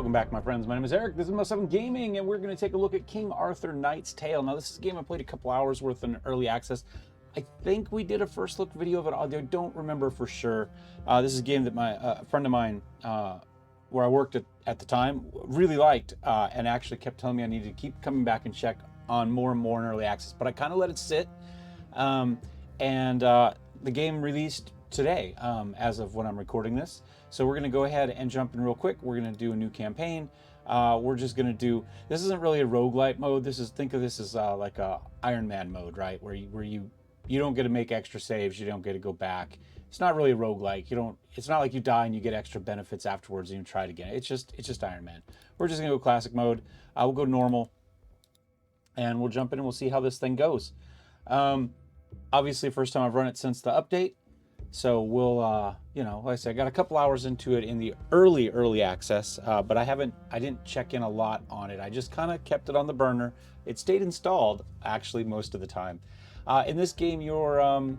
Welcome back, my friends. My name is Eric. This is Must7 Gaming, and we're going to take a look at King Arthur Knight's Tale. Now, this is a game I played a couple hours worth in early access. I think we did a first look video of it. I don't remember for sure. This is a game that a friend of mine, where I worked at the time, really liked, and actually kept telling me I needed to keep coming back and check on more and more in early access. But I kind of let it sit, and the game released today, as of when I'm recording this. So we're going to go ahead and jump in real quick. We're going to do a new campaign. We're just going to do, this isn't really a roguelite mode. Think of this as like a Iron Man mode, right? Where you don't get to make extra saves. You don't get to go back. It's not really a roguelike. It's not like you die and you get extra benefits afterwards and you try it again. It's just Iron Man. We're just going to go classic mode. We'll go normal and we'll jump in and we'll see how this thing goes. Obviously, first time I've run it since the update. So we'll, like I said, I got a couple hours into it in the early access, but I didn't check in a lot on it. I just kind of kept it on the burner. It stayed installed, actually, most of the time. In this game, you're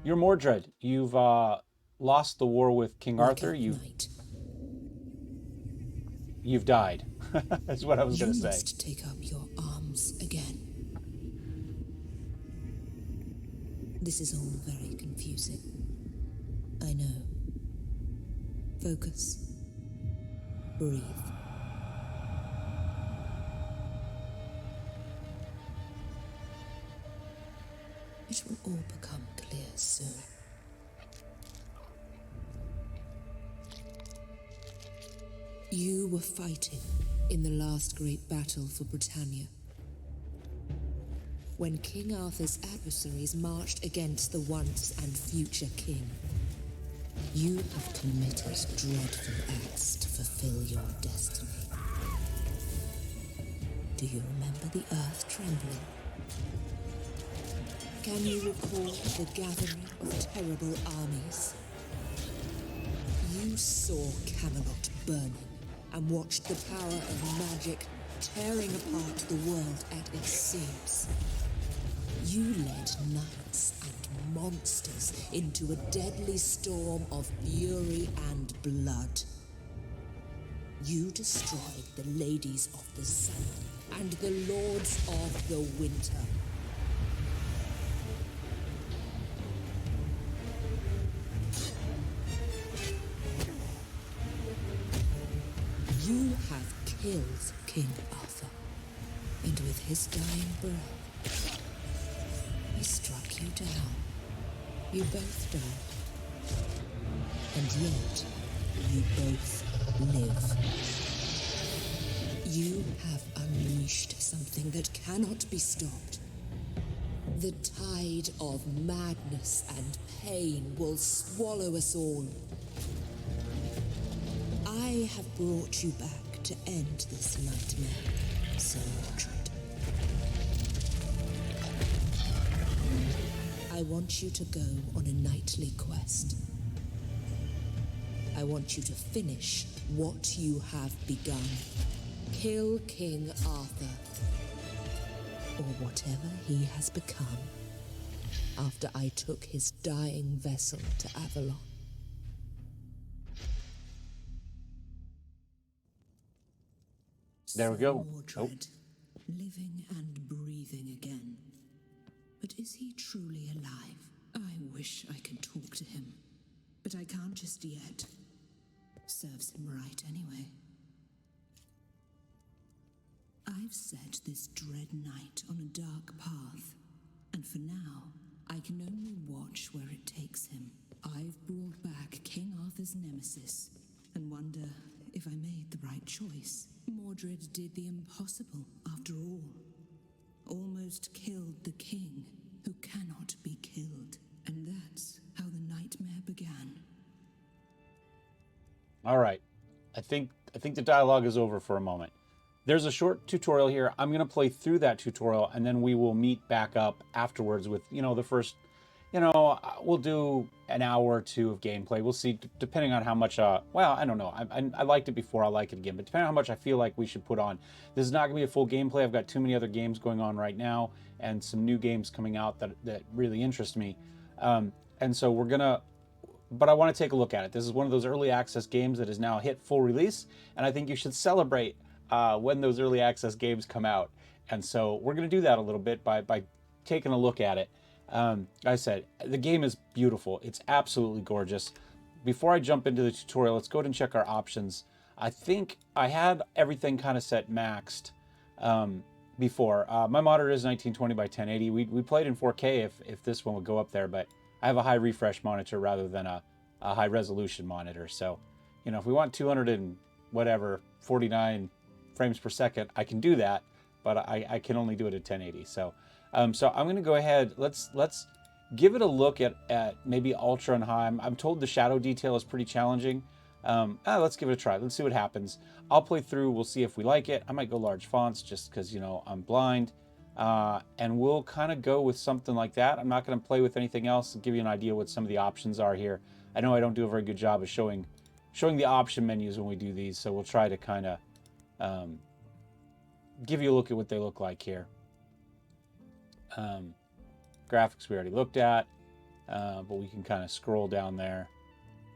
Mordred. You've lost the war with King Arthur. You've died. That's what I was going to say. You must take up your arms again. This is all very confusing. I know. Focus. Breathe. It will all become clear soon. You were fighting in the last great battle for Britannia, when King Arthur's adversaries marched against the once and future king. You have committed dreadful acts to fulfill your destiny. Do you remember the earth trembling? Can you recall the gathering of terrible armies? You saw Camelot burning and watched the power of magic tearing apart the world at its seams. You led knights and monsters into a deadly storm of fury and blood. You destroyed the ladies of the sun and the lords of the winter. You have killed King Arthur, and with his dying breath, he struck you down. You both died. And yet, you both live. You have unleashed something that cannot be stopped. The tide of madness and pain will swallow us all. I have brought you back to end this nightmare, Sir Mordred. I want you to go on a knightly quest. I want you to finish what you have begun. Kill King Arthur, or whatever he has become, after I took his dying vessel to Avalon. There we go. Mordred, living and breathing again. But is he truly alive? I wish I could talk to him, but I can't just yet. Serves him right anyway. I've set this dread knight on a dark path, and for now, I can only watch where it takes him. I've brought back King Arthur's nemesis, and wonder if I made the right choice. Mordred did the impossible, after all. Almost killed the king, who cannot be killed. And that's how the nightmare began. All right. I think the dialogue is over for a moment. There's a short tutorial here. I'm going to play through that tutorial, and then we will meet back up afterwards with, the first, we'll do an hour or two of gameplay. We'll see, depending on how much, well, I don't know. I liked it before, I'll like it again. But depending on how much I feel like we should put on. This is not going to be a full gameplay. I've got too many other games going on right now, and some new games coming out that really interest me. And so we're going to but I want to take a look at it. This is one of those early access games that has now hit full release, and I think you should celebrate when those early access games come out. And so we're going to do that a little bit by taking a look at it. Like I said, the game is beautiful. It's absolutely gorgeous. Before I jump into the tutorial, let's go ahead and check our options. I think I had everything kind of set maxed before. My monitor is 1920 by 1080. We played in 4K if this one would go up there, but I have a high refresh monitor rather than a high resolution monitor. So, you know, if we want 200 and whatever, 49 frames per second, I can do that, but I can only do it at 1080. So, so I'm going to go ahead. Let's give it a look at maybe ultra and high. I'm told the shadow detail is pretty challenging. Let's give it a try. Let's see what happens. I'll play through. We'll see if we like it. I might go large fonts just because, you know, I'm blind. And we'll kind of go with something like that. I'm not going to play with anything else to give you an idea what some of the options are here. I know I don't do a very good job of showing the option menus when we do these, so we'll try to kind of give you a look at what they look like here. Graphics we already looked at, but we can kind of scroll down there.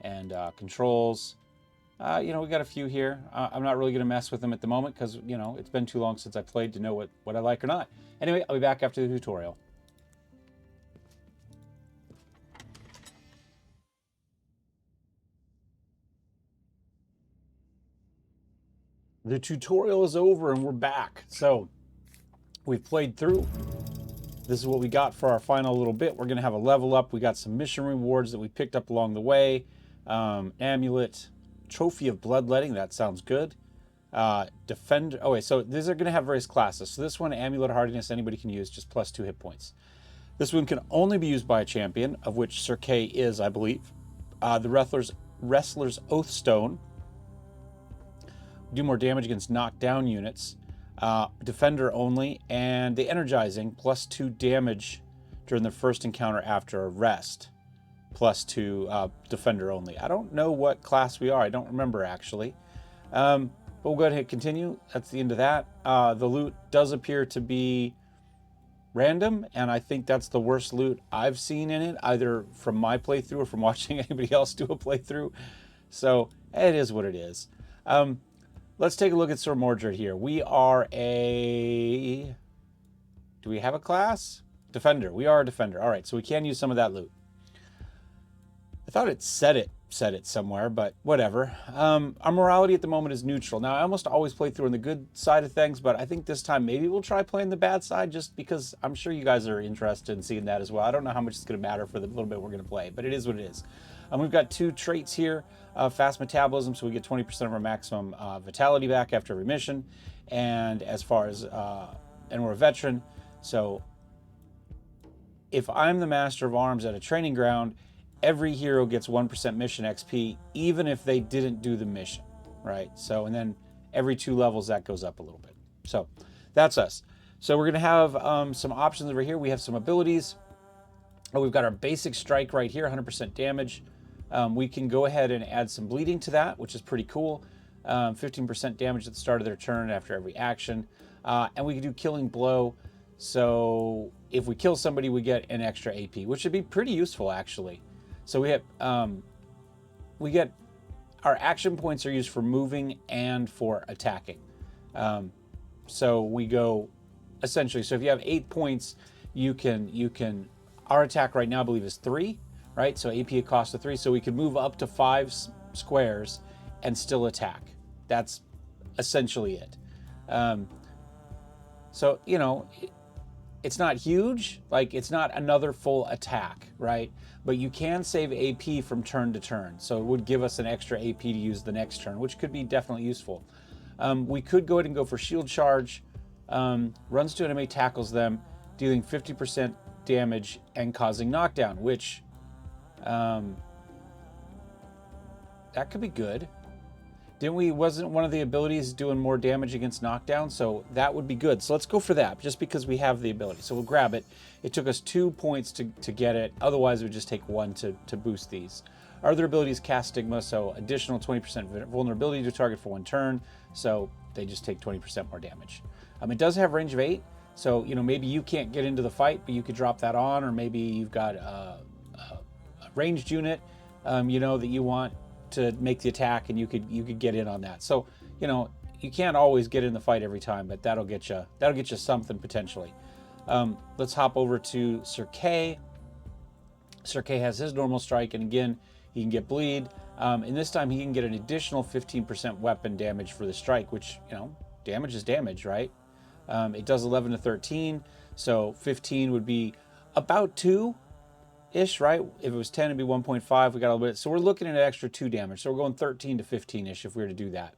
And controls, you know, we got a few here. I'm not really going to mess with them at the moment because, you know, it's been too long since I played to know what I like or not. Anyway, I'll be back after the tutorial. The tutorial is over and we're back. So we've played through. This is what we got for our final little bit. We're going to have a level up. We got some mission rewards that we picked up along the way. Amulet, Trophy of Bloodletting, that sounds good. Defender, oh wait, so these are going to have various classes. So this one, Amulet Hardiness, anybody can use, just plus 2 hit points. This one can only be used by a champion, of which Sir Kay is, I believe. The Wrestler's Oathstone, do more damage against knockdown units. Defender only, and the Energizing, plus 2 damage during the first encounter after a rest. Plus 2 defender only. I don't know what class we are. I don't remember actually. But we'll go ahead and hit continue. That's the end of that. The loot does appear to be random, and I think that's the worst loot I've seen in it, either from my playthrough or from watching anybody else do a playthrough. So it is what it is. Let's take a look at Sir Mordred here. We are a... Do we have a class? Defender. We are a defender. All right, so we can use some of that loot. I thought it said it somewhere, but whatever. Our morality at the moment is neutral. Now, I almost always play through on the good side of things, but I think this time maybe we'll try playing the bad side just because I'm sure you guys are interested in seeing that as well. I don't know how much it's going to matter for the little bit we're going to play, but it is what it is. We've got 2 traits here. Fast metabolism, so we get 20% of our maximum vitality back after every mission. And as far as, and we're a veteran, so if I'm the Master of Arms at a training ground, every hero gets 1% mission XP, even if they didn't do the mission, right? So, and then every 2 levels, that goes up a little bit. So that's us. So we're going to have some options over here. We have some abilities. Oh, we've got our basic strike right here, 100% damage. We can go ahead and add some bleeding to that, which is pretty cool. 15% damage at the start of their turn after every action. And we can do Killing Blow. So if we kill somebody, we get an extra AP, which would be pretty useful, actually. So we get our action points are used for moving and for attacking. So we go essentially. So if you have 8 points, you can. Our attack right now, I believe, is 3, right? So AP cost of 3. So we could move up to 5 squares and still attack. That's essentially it. So you know. It's not huge, like it's not another full attack, right? But you can save AP from turn to turn. So it would give us an extra AP to use the next turn, which could be definitely useful. We could go ahead and go for Shield Charge. Runs to enemy, tackles them, dealing 50% damage and causing knockdown, which that could be good. Wasn't one of the abilities doing more damage against knockdown? So that would be good. So let's go for that, just because we have the ability. So we'll grab it. It took us 2 points to get it. Otherwise, it would just take 1 to boost these. Our other abilities, Cast Stigma, so additional 20% vulnerability to target for 1 turn. So they just take 20% more damage. It does have range of 8. So, you know, maybe you can't get into the fight, but you could drop that on, or maybe you've got a ranged unit you know, that you want to make the attack, and you could get in on that. So, you know, you can't always get in the fight every time, but that'll get you something potentially. Let's hop over to Sir Kay. Sir Kay has his normal strike, and again, he can get bleed. And this time he can get an additional 15% weapon damage for the strike, which, you know, damage is damage, right? It does 11 to 13, so 15 would be about 2-ish, right? If it was 10, it'd be 1.5. We got a little bit. So we're looking at an extra 2 damage. So we're going 13 to 15-ish if we were to do that.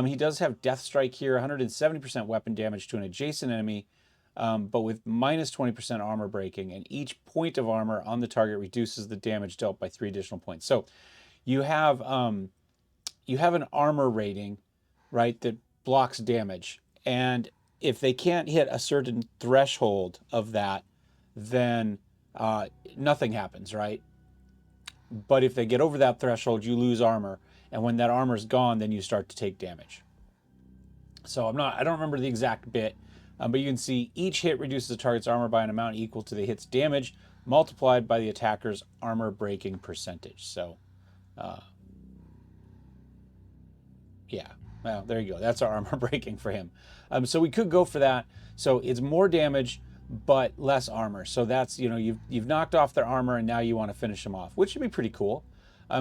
He does have Death Strike here, 170% weapon damage to an adjacent enemy, but with minus 20% armor breaking, and each point of armor on the target reduces the damage dealt by 3 additional points. So you have an armor rating, right, that blocks damage, and if they can't hit a certain threshold of that, then nothing happens, right? But if they get over that threshold, you lose armor, and when that armor is gone, then you start to take damage. So I don't remember the exact bit, but you can see each hit reduces the target's armor by an amount equal to the hit's damage multiplied by the attacker's armor breaking percentage. So, yeah, well, there you go. That's our armor breaking for him. So we could go for that. So it's more damage, but less armor. So that's, you know, you've knocked off their armor, and now you want to finish them off, which should be pretty cool.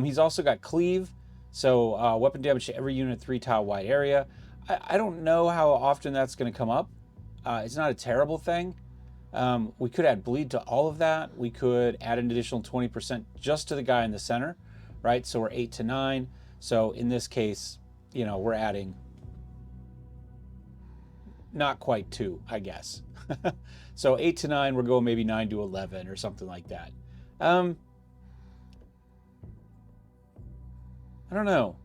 He's also got cleave, so weapon damage to every unit 3-tile wide area. I don't know how often that's going to come up. It's not a terrible thing. We could add bleed to all of that. We could add an additional 20% just to the guy in the center, right? So we're 8 to 9. So in this case, you know, we're adding not quite 2, I guess. So 8 to 9, we're going maybe 9 to 11 or something like that. I don't know.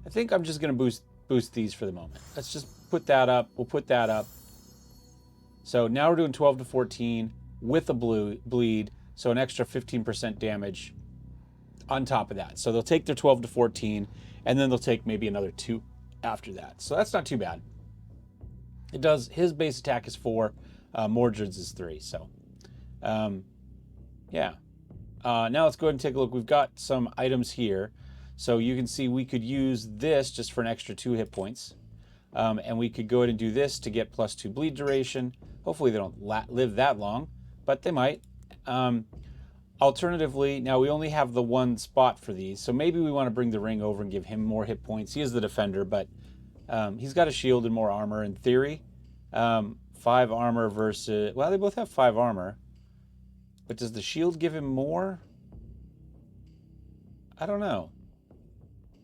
I think I'm just going to boost these for the moment. Let's just put that up. We'll put that up. So now we're doing 12 to 14 with a bleed, so an extra 15% damage on top of that. So they'll take their 12 to 14, and then they'll take maybe another 2 after that. So that's not too bad. It does, his base attack is 4, Mordred's is 3. So, yeah. Now let's go ahead and take a look. We've got some items here. So you can see we could use this just for an extra 2 hit points. And we could go ahead and do this to get +2 bleed duration. Hopefully they don't live that long, but they might. Alternatively, now we only have the 1 spot for these, so maybe we want to bring the ring over and give him more hit points. He is the defender, but he's got a shield and more armor in theory. 5 armor versus... Well, they both have 5 armor. But does the shield give him more? I don't know.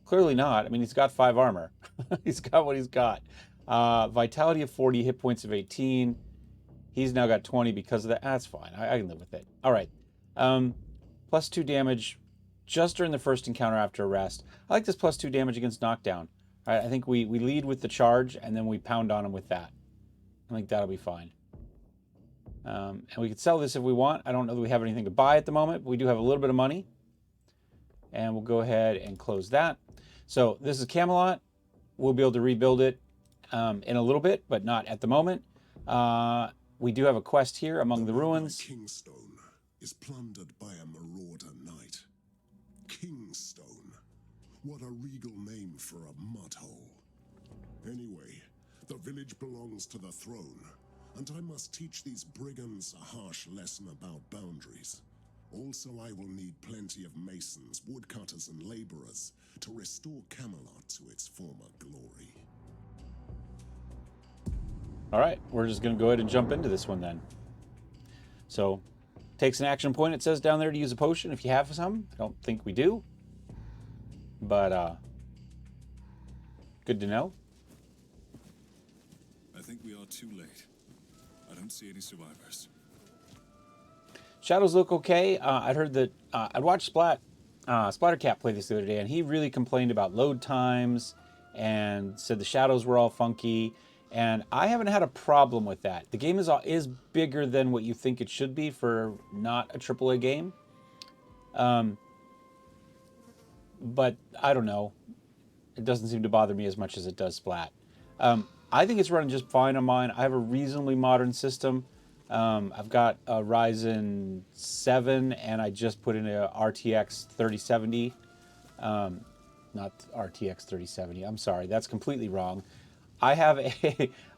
Clearly not. I mean, he's got 5 armor. He's got what he's got. Vitality of 40, hit points of 18. He's now got 20 because of that. That's fine. I can live with it. All right. +2 damage just during the first encounter after arrest. I like this +2 damage against knockdown. All right, I think we lead with the charge, and then we pound on him with that. I think that'll be fine. And we could sell this if we want. I don't know that we have anything to buy at the moment, but we do have a little bit of money. And we'll go ahead and close that. So this is Camelot. We'll be able to rebuild it in a little bit, but not at the moment. We do have a quest here among the ruins. Kingstone is plundered by a marauder knight. Kingstone. What a regal name for a mud hole. Anyway, the village belongs to the throne, and I must teach these brigands a harsh lesson about boundaries. Also, I will need plenty of masons, woodcutters, and laborers to restore Camelot to its former glory. All right, we're just going to go ahead and jump into this one then. So, takes an action point. It says down there to use a potion if you have some. I don't think we do. But, good to know. I think we are too late. I don't see any survivors. Shadows look okay. I'd heard that... I'd watched Splattercat play this the other day, and he really complained about load times and said the shadows were all funky. And I haven't had a problem with that. The game is bigger than what you think it should be for not a AAA game. But I don't know. It doesn't seem to bother me as much as it does Splat. I think it's running just fine on mine. I have a reasonably modern system. I've got a Ryzen 7, and I just put in a RTX 3070. Not RTX 3070. I'm sorry, that's completely wrong. I have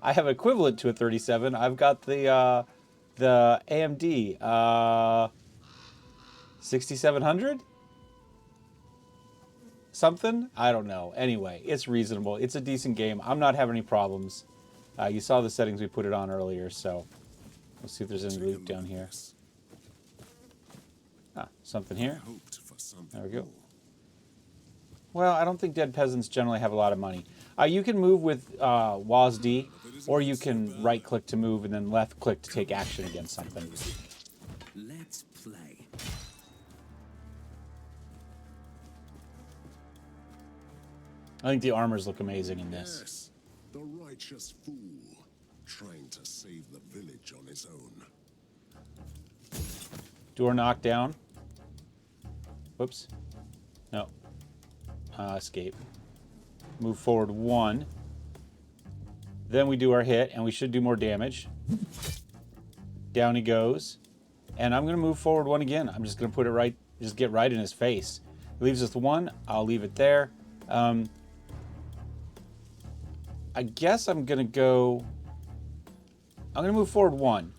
I have equivalent to a 37. I've got the AMD 6700 something. I don't know. Anyway, it's reasonable. It's a decent game. I'm not having any problems. You saw the settings we put it on earlier, so let's see if there's any loot down here. Ah, something here. There we go. Well, I don't think dead peasants generally have a lot of money. You can move with WASD, or you can right-click to move and then left-click to take action against something. Let's play. I think the armors look amazing in this. Yes, the righteous fool, trying to save the village on his own. Door knocked down. Whoops. No. Escape. Move forward 1. Then we do our hit, and we should do more damage. Down he goes. And I'm going to move forward 1 again. I'm just going to put it right, just get right in his face. He leaves us 1. I'll leave it there. I guess I'm going to go... I'm going to move forward 1.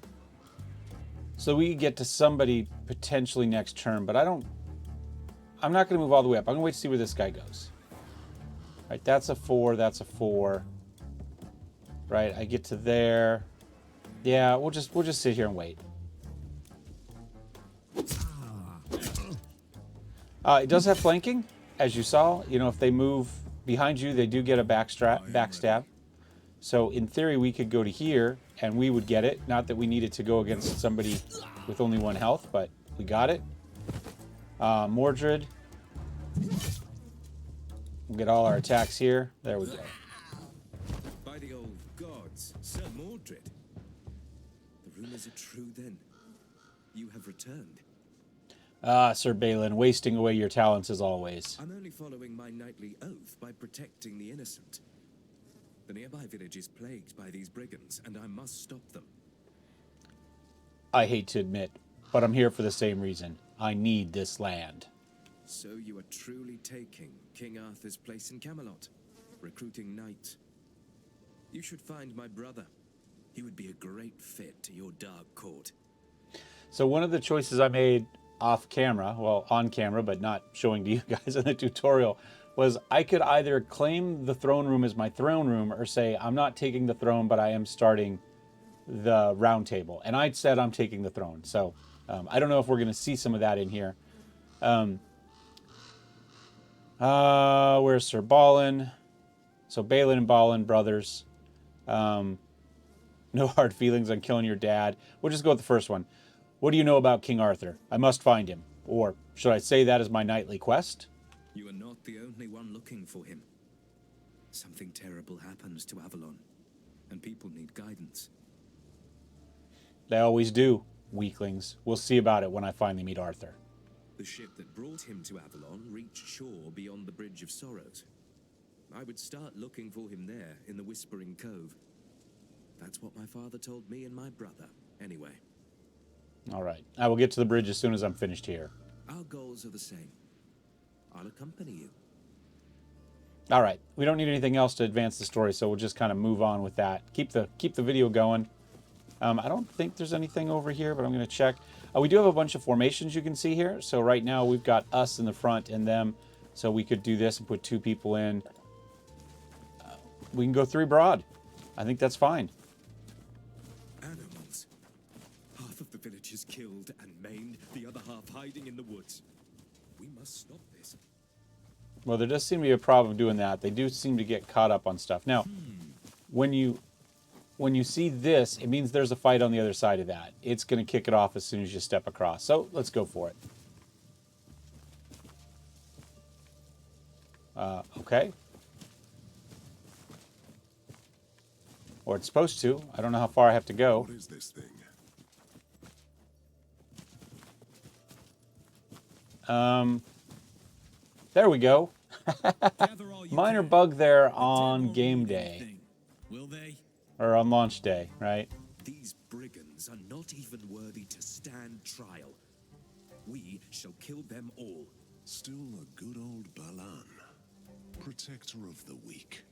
So we can get to somebody potentially next turn, but I'm not going to move all the way up. I'm going to wait to see where this guy goes. Right, that's a 4, that's a 4. Right, I get to there. Yeah, we'll just sit here and wait. It does have flanking, as you saw. You know, if they move behind you, they do get a backstab. So in theory, we could go to here, and we would get it. Not that we needed to go against somebody with only 1 health, but we got it. Mordred. We'll get all our attacks here. There we go. By the old gods, Sir Mordred. The rumors are true then. You have returned. Ah, Sir Balin, wasting away your talents as always. I'm only following my knightly oath by protecting the innocent. The nearby village is plagued by these brigands, and I must stop them. I hate to admit, but I'm here for the same reason. I need this land. So you are truly taking King Arthur's place in Camelot, recruiting knights. You should find my brother. He would be a great fit to your dark court. So one of the choices I made off camera, well, on camera, but not showing to you guys in the tutorial, was I could either claim the throne room as my throne room or say, I'm not taking the throne, but I am starting the round table. And I said I'm taking the throne. So I don't know if we're going to see some of that in here. Where's Sir Balin? So Balin and Balin, brothers. No hard feelings on killing your dad. We'll just go with the first one. What do you know about King Arthur? I must find him. Or should I say that as my nightly quest? You are not the only one looking for him. Something terrible happens to Avalon, and people need guidance. They always do, weaklings. We'll see about it when I finally meet Arthur. The ship that brought him to Avalon reached shore beyond the Bridge of Sorrows. I would start looking for him there in the Whispering Cove. That's what my father told me and my brother, anyway. All right. I will get to the bridge as soon as I'm finished here. Our goals are the same. I'll accompany you. All right. We don't need anything else to advance the story, so we'll just kind of move on with that. Keep the video going. I don't think there's anything over here, but I'm going to check. We do have a bunch of formations you can see here. So right now we've got us in the front and them. So we could do this and put 2 people in. We can go 3 broad. I think that's fine. Animals. Half of the village is killed and maimed, the other half hiding in the woods. We must stop this. Well, there does seem to be a problem doing that. They do seem to get caught up on stuff. Now, when you see this, it means there's a fight on the other side of that. It's going to kick it off as soon as you step across. So let's go for it. Okay. Or it's supposed to. I don't know how far I have to go. What is this thing? There we go. Minor bug there on game day. Will they? Or on launch day, right? These brigands are not not even worthy to stand trial. We shall kill them all. Still a good old Balan, protector of the weak.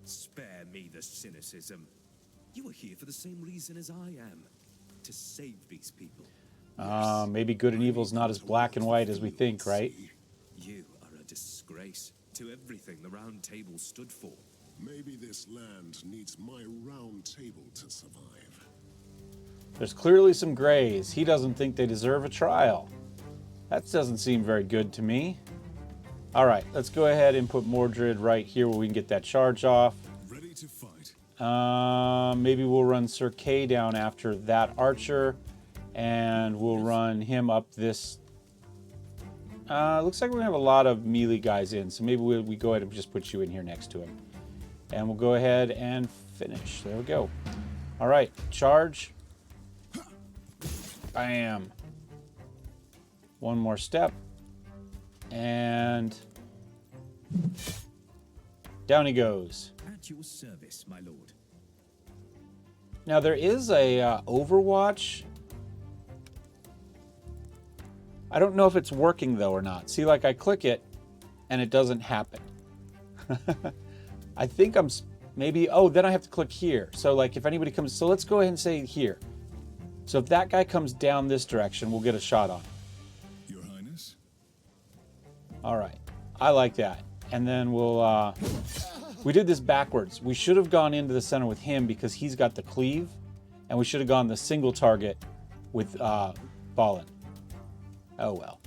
Spare me the cynicism. You are here for the same reason as I am. To save these people. Maybe good and evil's not as black and white as we think, right? You are a disgrace to everything the Round Table stood for. Maybe this land needs my round table to survive. There's clearly some grays. He doesn't think they deserve a trial. That doesn't seem very good to me. All right, let's go ahead and put Mordred right here where we can get that charge off. Ready to fight. Maybe we'll run Sir Kay down after that archer, and we'll run him up this. Looks like we're gonna have a lot of melee guys in, so maybe we go ahead and just put you in here next to him. And we'll go ahead and finish. There we go. All right, charge. Bam. One more step. And down he goes. At your service, my lord. Now there is a Overwatch. I don't know if it's working though or not. See, like I click it and it doesn't happen. I think I'm maybe, oh, then I have to click here. So like if anybody comes, so let's go ahead and say here. So if that guy comes down this direction, we'll get a shot on him. Your Highness? All right, I like that. And then we'll, we did this backwards. We should have gone into the center with him because he's got the cleave, and we should have gone the single target with Balin. Oh well.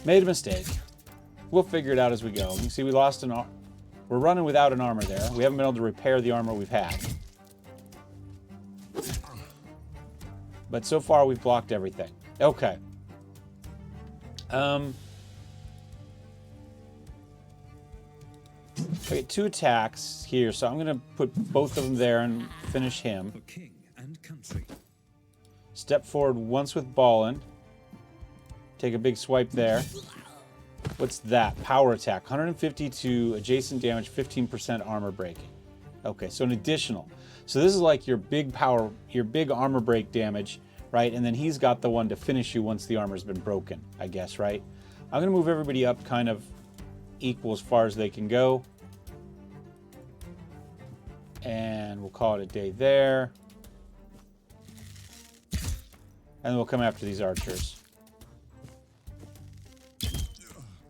Made a mistake. We'll figure it out as we go. You can see we lost an arm. We're running without an armor there. We haven't been able to repair the armor we've had. But so far we've blocked everything. Okay. I get 2 attacks here, so I'm going to put both of them there and finish him. For king and country. Step forward once with Balin. Take a big swipe there. What's that? Power attack. 150 to adjacent damage, 15% armor breaking. Okay, so an additional. So this is like your big power, your big armor break damage, right? And then he's got the one to finish you once the armor's been broken, I guess, right? I'm going to move everybody up kind of equal as far as they can go. And we'll call it a day there. And then we'll come after these archers.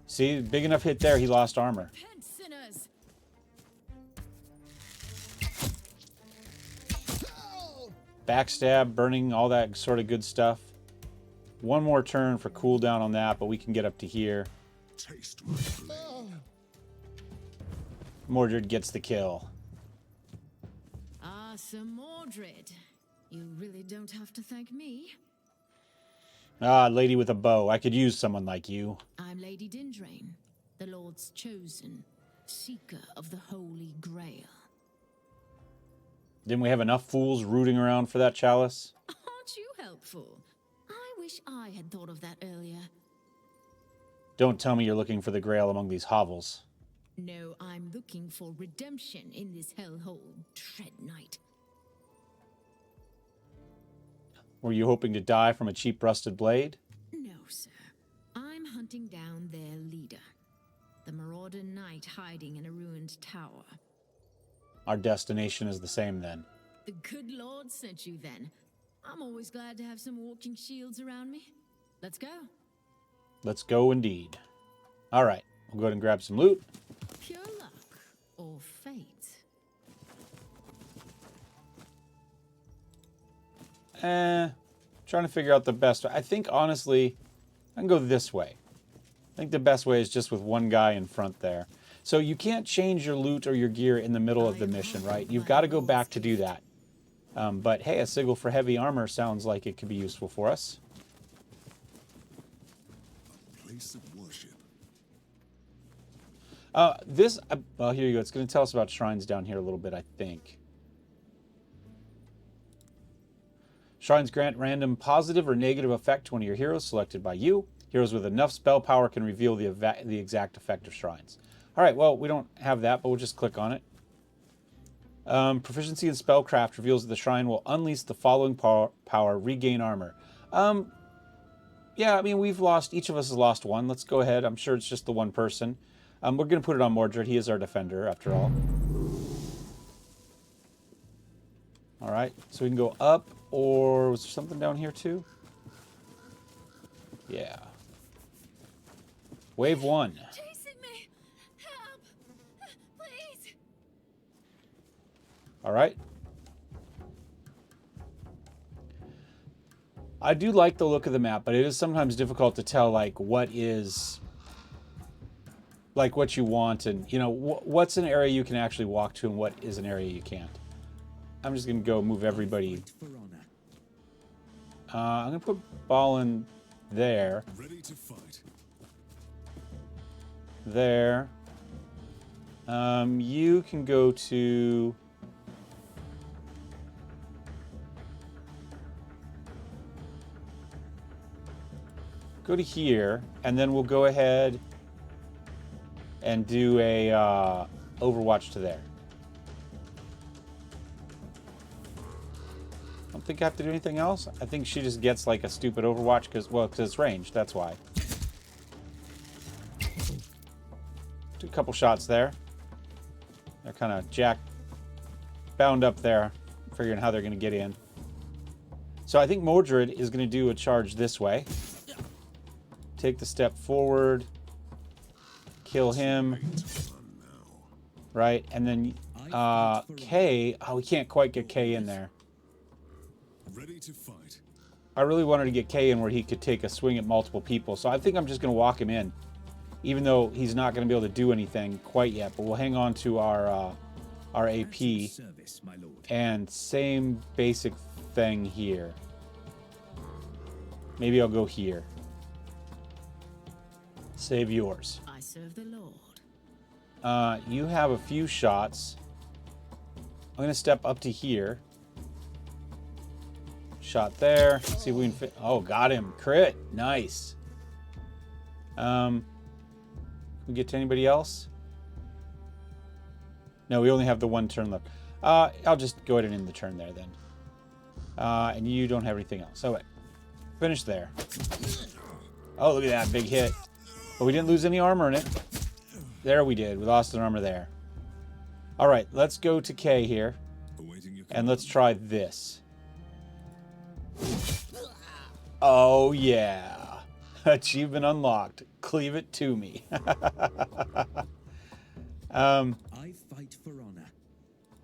See, big enough hit there, he lost armor. Backstab, burning, all that sort of good stuff. One more turn for cooldown on that, but we can get up to here. Taste my blade. Mordred gets the kill. Ah, Sir Mordred. You really don't have to thank me. Ah, lady with a bow. I could use someone like you. I'm Lady Dindrain, the Lord's chosen, seeker of the Holy Grail. Didn't we have enough fools rooting around for that chalice? Aren't you helpful? I wish I had thought of that earlier. Don't tell me you're looking for the Grail among these hovels. No, I'm looking for redemption in this hellhole, Dread Knight. Were you hoping to die from a cheap rusted blade? No, sir. I'm hunting down their leader, the Marauder Knight hiding in a ruined tower. Our destination is the same then. The good Lord sent you then. I'm always glad to have some walking shields around me. Let's go. Let's go indeed. All right, we'll go ahead and grab some loot. Pure luck or fate. Trying to figure out the best way. I think, honestly, I can go this way. I think the best way is just with one guy in front there. So you can't change your loot or your gear in the middle of the mission, right? You've got to go back to do that. But hey, a sigil for heavy armor sounds like it could be useful for us. A place of worship. Well, here you go. It's going to tell us about shrines down here a little bit, I think. Shrines grant random positive or negative effect to one of your heroes selected by you. Heroes with enough spell power can reveal the exact effect of shrines. All right, well, we don't have that, but we'll just click on it. Proficiency in spellcraft reveals that the shrine will unleash the following power, regain armor. Yeah, I mean, each of us has lost one. Let's go ahead. I'm sure it's just the one person. We're going to put it on Mordred. He is our defender, after all. All right, so we can go up, or was there something down here too? Yeah. Wave 1. Chasing me! Help! Please! All right. I do like the look of the map, but it is sometimes difficult to tell, like, what is, like, what you want, and, you know, what's an area you can actually walk to and what is an area you can't. I'm just going to go move everybody. I'm going to put Ballin there. Ready to fight. There. You can go to... Go to here, and then we'll go ahead and do a Overwatch to there. I don't think I have to do anything else. I think she just gets like a stupid Overwatch because it's ranged. That's why. Do a couple shots there. They're kind of bound up there, figuring how they're going to get in. So I think Mordred is going to do a charge this way. Take the step forward. Kill him. Right, and then K. Oh, we can't quite get K in there. Ready to fight. I really wanted to get K in where he could take a swing at multiple people, so I think I'm just going to walk him in, even though he's not going to be able to do anything quite yet. But we'll hang on to our AP, and same basic thing here. Maybe I'll go here. Save yours. I serve the Lord. You have a few shots. I'm going to step up to here. Shot there. See if we can fit. Oh, got him. Crit. Nice. Can we get to anybody else? No, we only have the one turn left. I'll just go ahead and end the turn there then. And you don't have anything else. So wait. Finish there. Oh, look at that big hit. But we didn't lose any armor in it. There we did. We lost an armor there. All right, let's go to K here. And let's try this. Oh, yeah. Achievement unlocked. Cleave it to me. I fight for honor.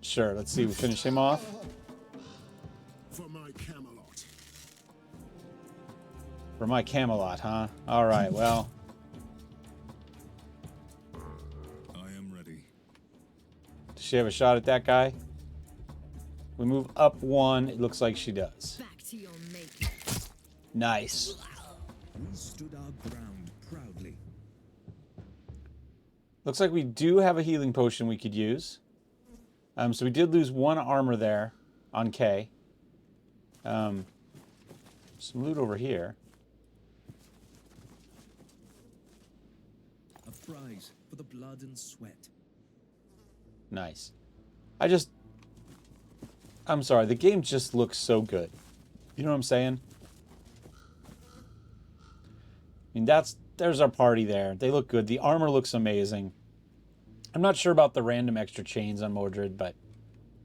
Sure, let's see. We finish him off. For my Camelot. For my Camelot, huh? All right, well. Does she have a shot at that guy? We move up one. It looks like she does. Back to your maker. Nice. We stood our ground proudly. Looks like we do have a healing potion we could use. So we did lose one armor there on K. Some loot over here. A prize for the blood and sweat. Nice. I'm sorry, the game just looks so good. You know what I'm saying? I mean, there's our party there. They look good. The armor looks amazing. I'm not sure about the random extra chains on Mordred, but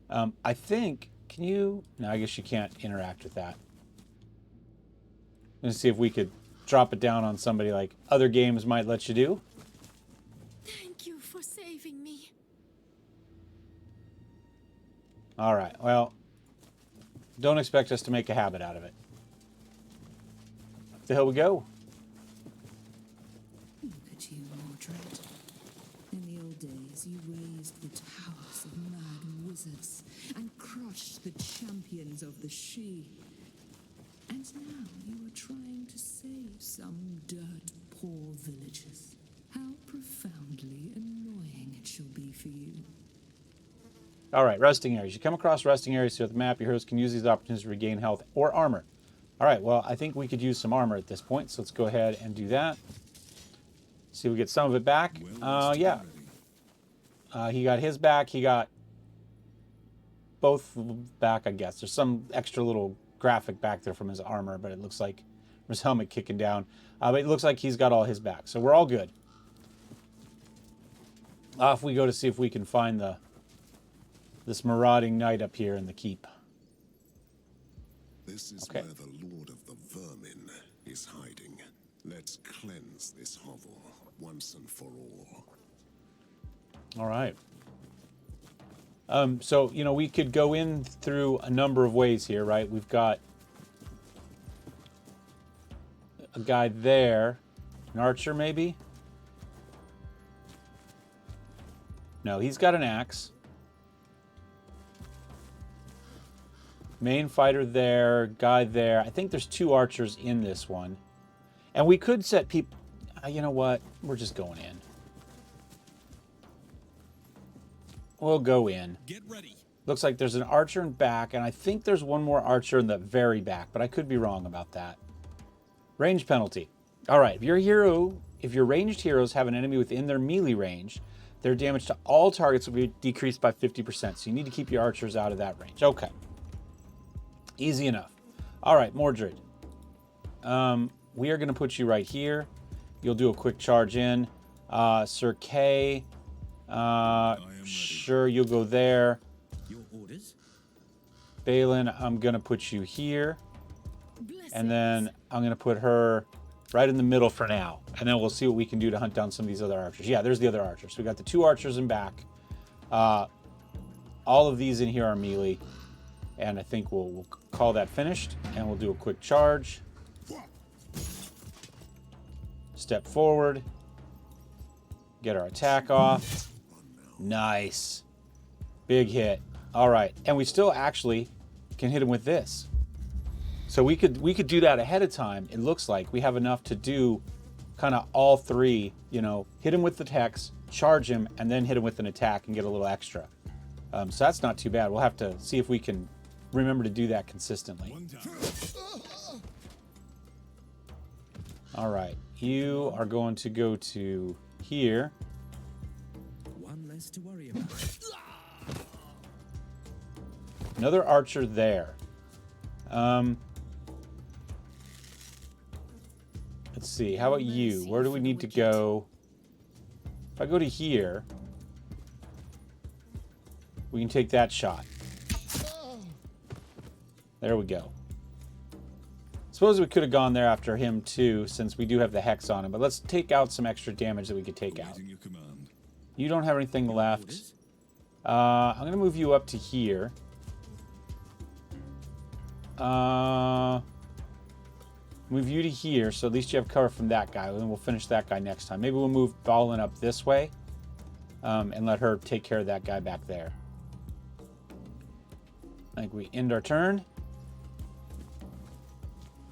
I think, can you? No, I guess you can't interact with that. Let's see if we could drop it down on somebody like other games might let you do. Thank you for saving me. All right, well, don't expect us to make a habit out of it. The hell we go. Look at you, Mordred. In the old days, you raised the towers of mad wizards and crushed the champions of the She. And now you are trying to save some dirt-poor villagers. How profoundly annoying it shall be for you. All right, resting areas. You come across resting areas throughout the map. Your heroes can use these opportunities to regain health or armor. All right, well, I think we could use some armor at this point, so let's go ahead and do that. See if we get some of it back. Yeah. He got his back. He got both back, I guess. There's some extra little graphic back there from his armor, but it looks like from his helmet kicking down. But it looks like he's got all his back, so we're all good. Off we go to see if we can find this marauding knight up here in the keep. This is Okay. where the Lord of the Vermin is hiding. Let's cleanse this hovel once and for all. All right. So, you know, we could go in through a number of ways here, right? We've got a guy there. An archer, maybe? No, he's got an axe. Main fighter there, guy there. I think there's 2 archers in this one. And we could set people... you know what? We're just going in. We'll go in. Get ready. Looks like there's an archer in back, and I think there's one more archer in the very back, but I could be wrong about that. Range penalty. All right, if your ranged heroes have an enemy within their melee range, their damage to all targets will be decreased by 50%, so you need to keep your archers out of that range. Okay. Easy enough. All right, Mordred. We are going to put you right here. You'll do a quick charge in. Sir Kay... sure, you'll go there. Your orders? Balin, I'm going to put you here. Blessings. And then I'm going to put her right in the middle for now. And then we'll see what we can do to hunt down some of these other archers. Yeah, there's the other archers. So we got the 2 archers in back. All of these in here are melee. And I think we'll call that finished. And we'll do a quick charge. Step forward. Get our attack off. Nice. Big hit. All right. And we still actually can hit him with this. So we could do that ahead of time. It looks like we have enough to do kind of all 3, you know, hit him with the hex, charge him, and then hit him with an attack and get a little extra. So that's not too bad. We'll have to see if we can remember to do that consistently. All right. You are going to go to here. One less to worry about. Another archer there. Let's see. How about you? Where do we need to go? If I go to here, we can take that shot. There we go. Suppose we could have gone there after him too, since we do have the hex on him. But let's take out some extra damage that we could take out. Awaiting your command. You don't have anything left. I'm going to move you up to here. Move you to here, so at least you have cover from that guy. And then we'll finish that guy next time. Maybe we'll move Balin up this way. And let her take care of that guy back there. I think we end our turn.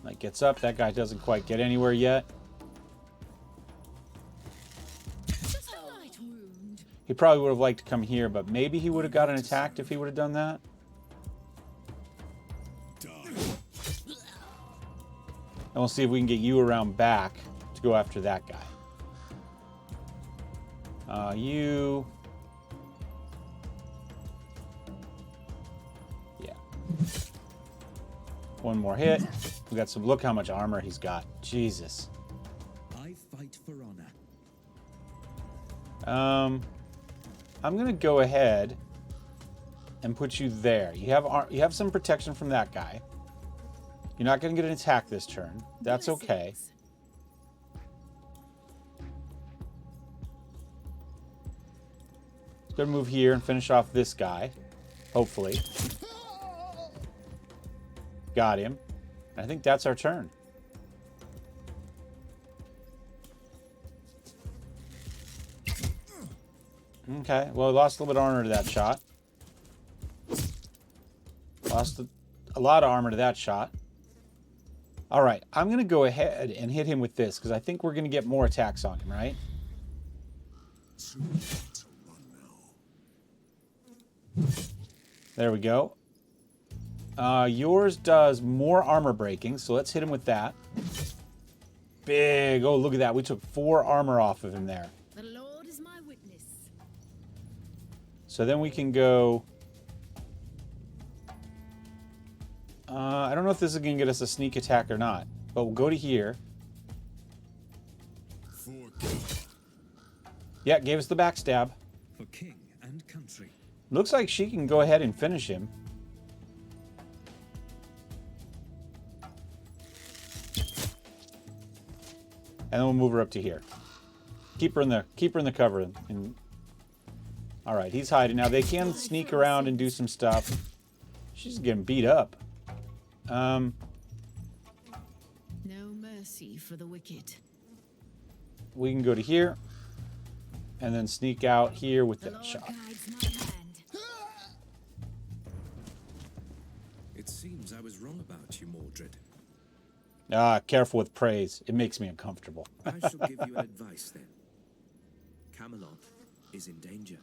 Knight gets up. That guy doesn't quite get anywhere yet. Just a light wound. He probably would have liked to come here, but maybe he would have gotten attacked if he would have done that. And we'll see if we can get you around back to go after that guy. You... Yeah. One more hit. We got some... Look how much armor he's got. Jesus. I fight for honor. I'm going to go ahead and put you there. You have some protection from that guy. You're not going to get an attack this turn. That's okay. Blessings. Let's go move here and finish off this guy. Hopefully. Got him. I think that's our turn. Okay. Well, we lost a little bit of armor to that shot. Lost a lot of armor to that shot. All right, I'm going to go ahead and hit him with this because I think we're going to get more attacks on him, right? There we go. Yours does more armor breaking, so let's hit him with that. Big. Oh, look at that. We took 4 armor off of him there. The Lord is my witness. So then we can go I don't know if this is going to get us a sneak attack or not, but we'll go to here. Yeah, gave us the backstab. For king and country. Looks like she can go ahead and finish him. And then we'll move her up to here. Keep her in the cover. All right, he's hiding now. They can sneak around and do some stuff. She's getting beat up. No mercy for the wicked. We can go to here and then sneak out here with The that Lord shot. guides my hand. It seems I was wrong about you, Mordred. Careful with praise. It makes me uncomfortable. I shall give you an advice then. Camelot is in danger.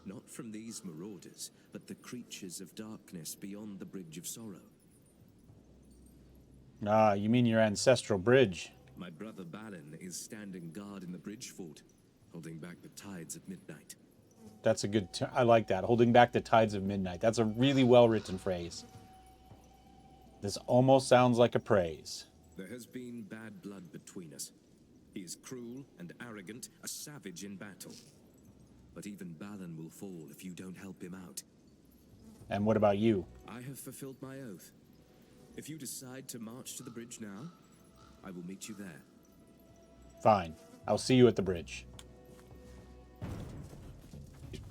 Not from these marauders, but the creatures of darkness beyond the Bridge of Sorrow. You mean your ancestral bridge? My brother Balin is standing guard in the bridge fort, holding back the tides of midnight. That's a good... I like that. Holding back the tides of midnight. That's a really well-written phrase. This almost sounds like a praise. There has been bad blood between us. He is cruel and arrogant, a savage in battle. But even Balin will fall if you don't help him out. And what about you? I have fulfilled my oath. If you decide to march to the bridge now, I will meet you there. Fine. I'll see you at the bridge.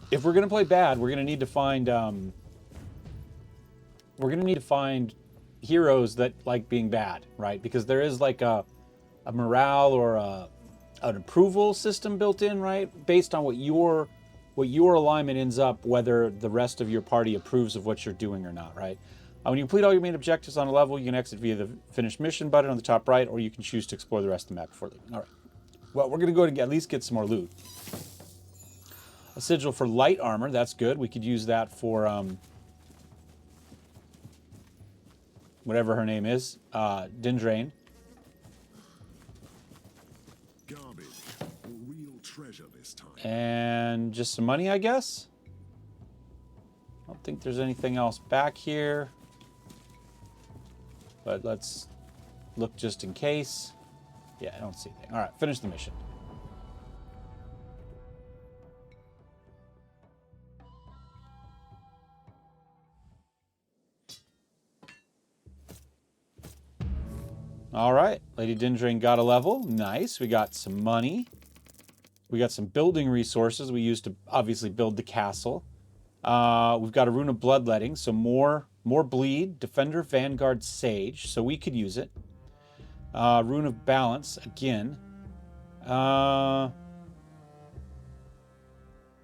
If we're going to play bad, we're going to need to find... we're going to need to find heroes that like being bad, right? Because there is like a morale or an approval system built in, right? Based on what your alignment ends up, whether the rest of your party approves of what you're doing or not, right? When you complete all your main objectives on a level, you can exit via the Finish Mission button on the top right, or you can choose to explore the rest of the map before leaving. All right. Well, we're going to go and at least get some more loot. A sigil for light armor. That's good. We could use that for whatever her name is. Dindrain. Garbage or real treasure this time. And just some money, I guess. I don't think there's anything else back here. But let's look just in case. Yeah, I don't see anything. All right, finish the mission. All right, Lady Dindrain got a level. Nice. We got some money. We got some building resources we used to obviously build the castle. We've got a Rune of Bloodletting, so more bleed. Defender, Vanguard, Sage, so we could use it. Rune of Balance, again.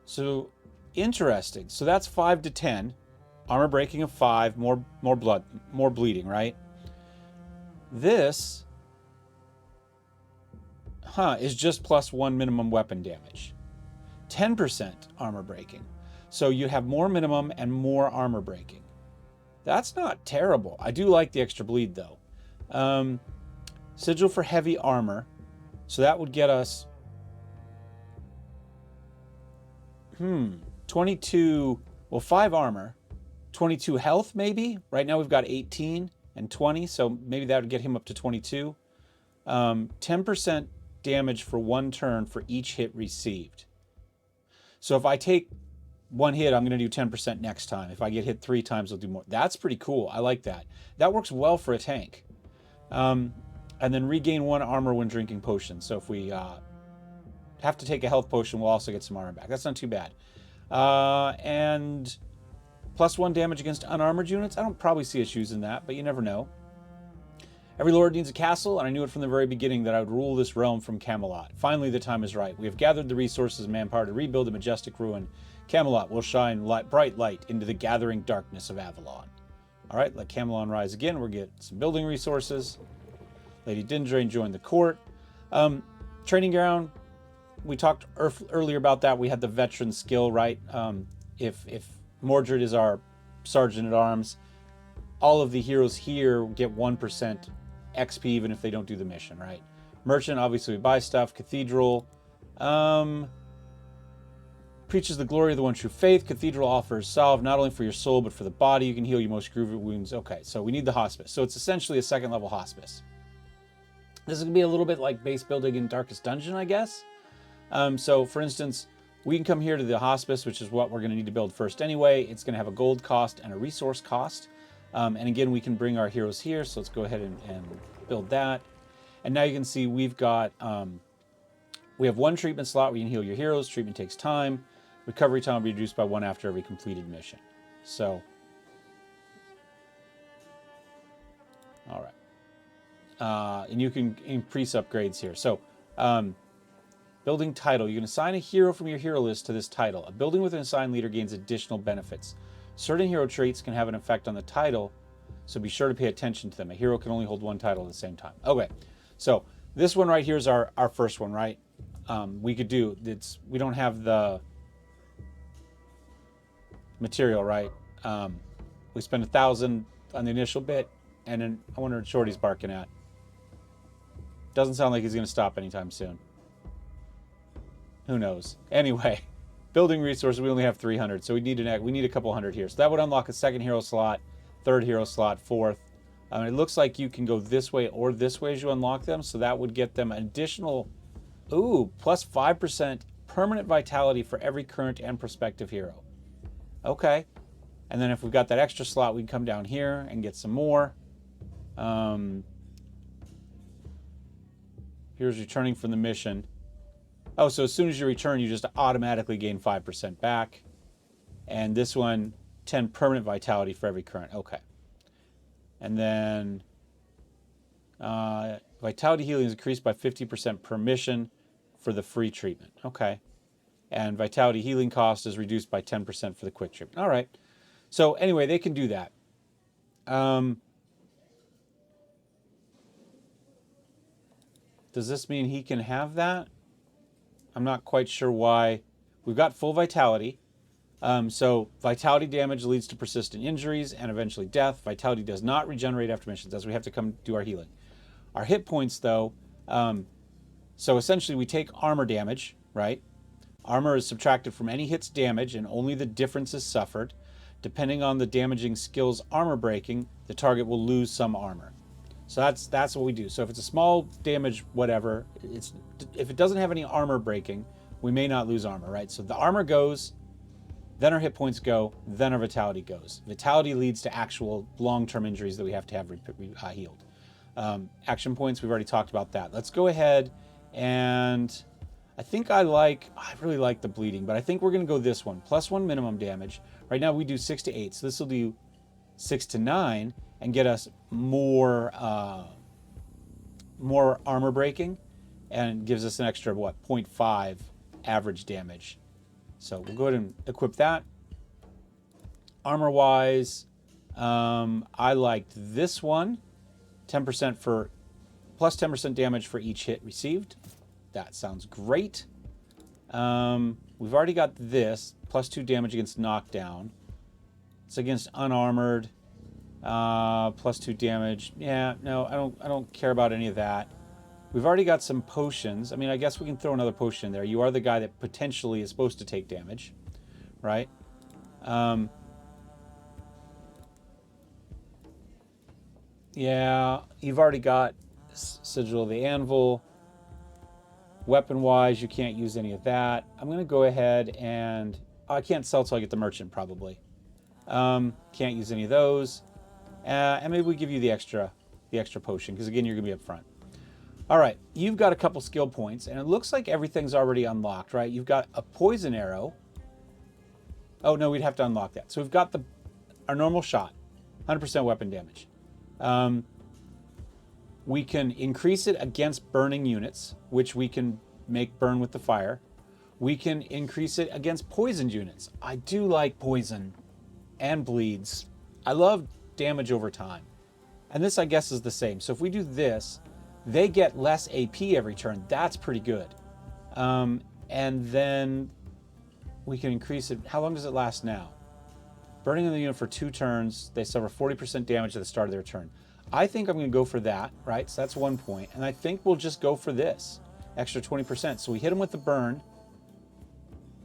So, interesting. So that's 5 to 10. Armor breaking of 5, more blood, more bleeding, right? This, is just +1 minimum weapon damage. 10% armor breaking. So you have more minimum and more armor breaking. That's not terrible. I do like the extra bleed, though. Sigil for heavy armor. So that would get us... 22... Well, 5 armor. 22 health, maybe? Right now we've got 18 and 20, so maybe that would get him up to 22. 10% damage for 1 turn for each hit received. So if I take 1 hit, I'm going to do 10% next time. If I get hit 3 times, I'll do more. That's pretty cool. I like that. That works well for a tank. And then regain 1 armor when drinking potions. So if we have to take a health potion, we'll also get some armor back. That's not too bad. And +1 damage against unarmored units. I don't probably see us using that, but you never know. Every lord needs a castle, and I knew it from the very beginning that I would rule this realm from Camelot. Finally, the time is right. We have gathered the resources and manpower to rebuild a majestic ruin. Camelot will shine bright light into the gathering darkness of Avalon. All right, let Camelot rise again. We'll get some building resources. Lady Dindrain joined the court. Training ground. We talked earlier about that. We had the veteran skill, right? If Mordred is our sergeant at arms, all of the heroes here get 1% XP even if they don't do the mission, right? Merchant, obviously we buy stuff. Cathedral. Preaches the glory of the one true faith. Cathedral offers salve not only for your soul, but for the body. You can heal your most grievous wounds. Okay, so we need the hospice. So it's essentially a second level hospice. This is going to be a little bit like base building in Darkest Dungeon, I guess. So for instance, we can come here to the hospice, which is what we're going to need to build first anyway. It's going to have a gold cost and a resource cost. And again, we can bring our heroes here. So let's go ahead and build that. And now you can see we've got, we have one treatment slot where you can heal your heroes. Treatment takes time. Recovery time will be reduced by 1 after every completed mission. So, all right. And you can increase upgrades here. So, building title. You can assign a hero from your hero list to this title. A building with an assigned leader gains additional benefits. Certain hero traits can have an effect on the title, so be sure to pay attention to them. A hero can only hold one title at the same time. Okay, so this one right here is our first one, right? We could do, we don't have the material, right? We spend 1,000 on the initial bit, and then I wonder what Shorty's barking at. Doesn't sound like he's going to stop anytime soon. Who knows? Anyway, building resources, we only have 300, so we need a couple hundred here. So that would unlock a second hero slot, third hero slot, fourth. It looks like you can go this way or this way as you unlock them, so that would get them additional, plus 5% permanent vitality for every current and prospective hero. Okay. And then if we've got that extra slot, we can come down here and get some more. Here's returning from the mission. Oh, so as soon as you return, you just automatically gain 5% back. And this one, 10 permanent vitality for every current. Okay. And then vitality healing is increased by 50% per mission for the free treatment. Okay. And vitality healing cost is reduced by 10% for the quick treatment. All right. So anyway, they can do that. Does this mean he can have that? I'm not quite sure why. We've got full vitality. So vitality damage leads to persistent injuries and eventually death. Vitality does not regenerate after missions, as we have to come do our healing. Our hit points, though, so essentially we take armor damage, right? Armor is subtracted from any hit's damage, and only the difference is suffered. Depending on the damaging skill's armor breaking, the target will lose some armor. So that's what we do. So if it's a small damage, whatever, if it doesn't have any armor breaking, we may not lose armor, right? So the armor goes, then our hit points go, then our vitality goes. Vitality leads to actual long-term injuries that we have to have healed. Action points, we've already talked about that. Let's go ahead and I really like the bleeding, but I think we're going to go this one. +1 minimum damage. Right now we do 6 to 8, so this will do 6 to 9 and get us more armor breaking, and gives us an extra, 0.5 average damage. So we'll go ahead and equip that. Armor-wise, I liked this one. 10% for, plus 10% damage for each hit received. That sounds great. We've already got this, +2 damage against knockdown. It's against unarmored. +2 damage. Yeah, no, I don't care about any of that. We've already got some potions. I mean, I guess we can throw another potion in there. You are the guy that potentially is supposed to take damage, right? Yeah, you've already got Sigil of the Anvil. Weapon-wise, you can't use any of that. I'm going to go ahead and... I can't sell till I get the merchant, probably. Can't use any of those. And maybe we give you the extra potion, because again, you're going to be up front. All right, you've got a couple skill points, and it looks like everything's already unlocked, right? You've got a poison arrow. Oh, no, we'd have to unlock that. So we've got our normal shot, 100% weapon damage. We can increase it against burning units, which we can make burn with the fire. We can increase it against poisoned units. I do like poison and bleeds. I love damage over time. And this, I guess, is the same. So if we do this, they get less AP every turn. That's pretty good. And then we can increase it. How long does it last now? Burning in the unit for 2 turns. They suffer 40% damage at the start of their turn. I think I'm going to go for that, right? So that's 1 point. And I think we'll just go for this. Extra 20%. So we hit them with the burn.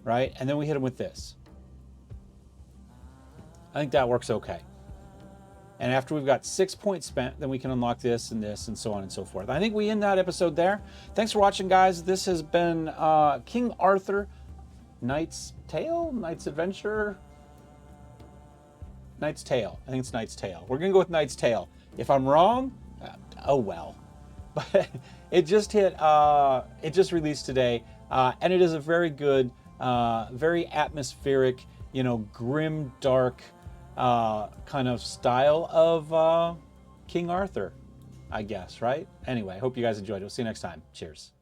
right? And then we hit him with this. I think that works okay. And after we've got 6 points spent, then we can unlock this and so on and so forth. I think we end that episode there. Thanks for watching, guys. This has been King Arthur, Knight's Tale? Knight's Adventure? Knight's Tale. I think it's Knight's Tale. We're going to go with Knight's Tale. If I'm wrong, oh well. But it just hit, it just released today. And it is a very good, very atmospheric, you know, grim, dark, kind of style of King Arthur, I guess, right? Anyway, I hope you guys enjoyed it. We'll see you next time. Cheers.